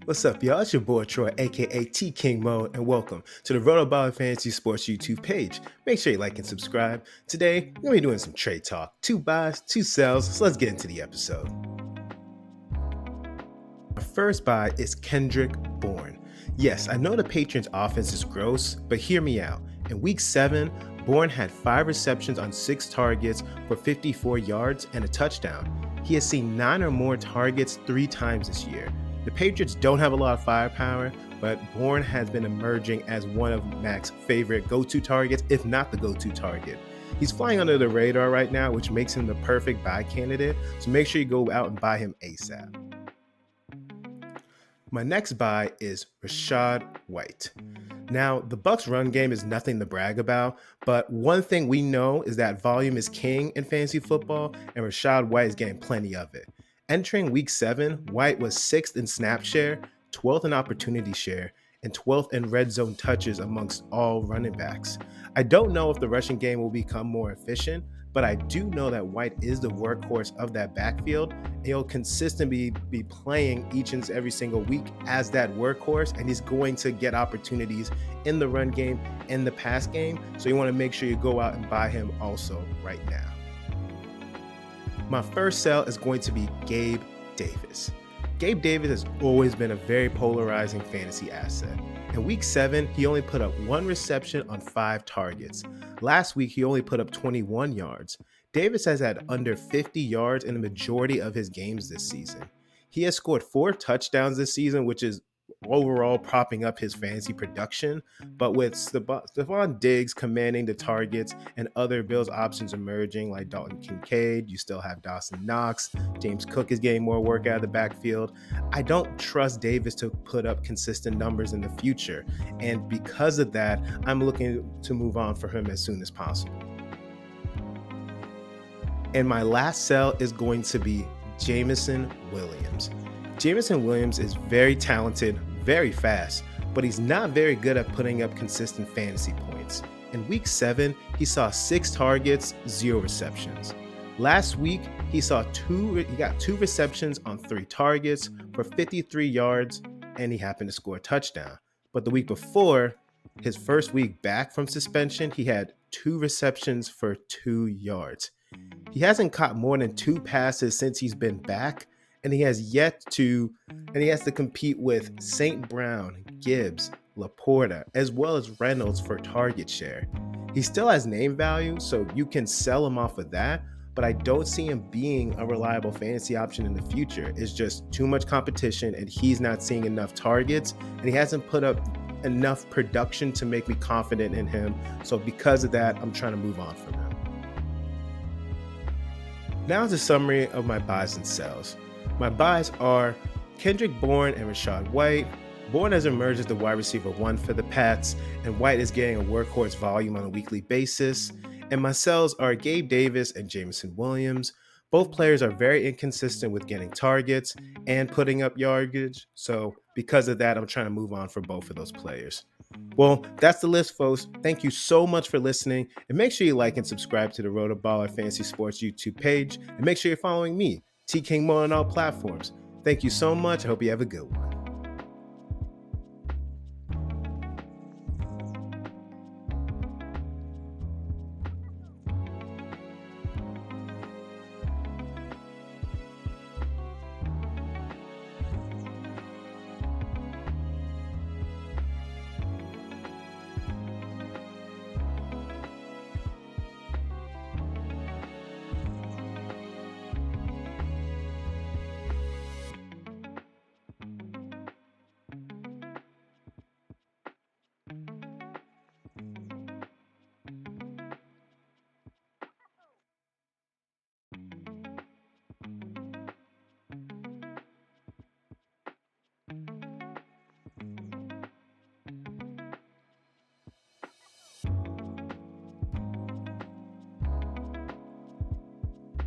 What's up, y'all? It's your boy Troy, aka T King Mode, and welcome to the RotoBaller Fantasy Sports YouTube page. Make sure you like and subscribe. Today, we're gonna be doing some trade talk. 2 buys, 2 sells. So let's get into the episode. Our first buy is Kendrick Bourne. Yes, I know the Patriots' offense is gross, but hear me out. In Week 7, Bourne had 5 receptions on 6 targets for 54 yards and a touchdown. He has seen 9 or more targets 3 times this year. The Patriots don't have a lot of firepower, but Bourne has been emerging as one of Mac's favorite go-to targets, if not the go-to target. He's flying under the radar right now, which makes him the perfect buy candidate, so make sure you go out and buy him ASAP. My next buy is Rachaad White. Now, the Bucs' run game is nothing to brag about, but one thing we know is that volume is king in fantasy football, and Rachaad White is getting plenty of it. Entering Week 7, White was 6th in snap share, 12th in opportunity share, and 12th in red zone touches amongst all running backs. I don't know if the rushing game will become more efficient, but I do know that White is the workhorse of that backfield, and he'll consistently be playing each and every single week as that workhorse, and he's going to get opportunities in the run game and the pass game, so you want to make sure you go out and buy him also right now. My first sell is going to be Gabe Davis. Gabe Davis has always been a very polarizing fantasy asset. In Week 7, he only put up 1 reception on 5 targets. Last week, he only put up 21 yards. Davis has had under 50 yards in the majority of his games this season. He has scored 4 touchdowns this season, which is overall propping up his fantasy production, but with Stephon Diggs commanding the targets and other Bills options emerging like Dalton Kincaid, you still have Dawson Knox, James Cook is getting more work out of the backfield. I don't trust Davis to put up consistent numbers in the future, and because of that, I'm looking to move on for him as soon as possible. And my last sell is going to be Jameson Williams. Jameson Williams is very talented, very fast, but he's not very good at putting up consistent fantasy points. In Week 7, he saw 6 targets, 0 receptions. Last week, he got 2 receptions on 3 targets for 53 yards, and he happened to score a touchdown. But the week before, his first week back from suspension, he had 2 receptions for 2 yards. He hasn't caught more than 2 passes since he's been back, and he has to compete with St. Brown, Gibbs, Laporta, as well as Reynolds for target share. He still has name value, so you can sell him off of that, but I don't see him being a reliable fantasy option in the future. It's just too much competition, and he's not seeing enough targets, and he hasn't put up enough production to make me confident in him. So because of that, I'm trying to move on from him. Now is a summary of my buys and sells. My buys are Kendrick Bourne and Rachaad White. Bourne has emerged as the wide receiver 1 for the Pats, and White is getting a workhorse volume on a weekly basis. And my sells are Gabe Davis and Jameson Williams. Both players are very inconsistent with getting targets and putting up yardage, so because of that, I'm trying to move on for both of those players. Well, that's the list, folks. Thank you so much for listening, and make sure you like and subscribe to the RotoBaller Fantasy Sports YouTube page, and make sure you're following me, T King Mo, on all platforms. Thank you so much. I hope you have a good one.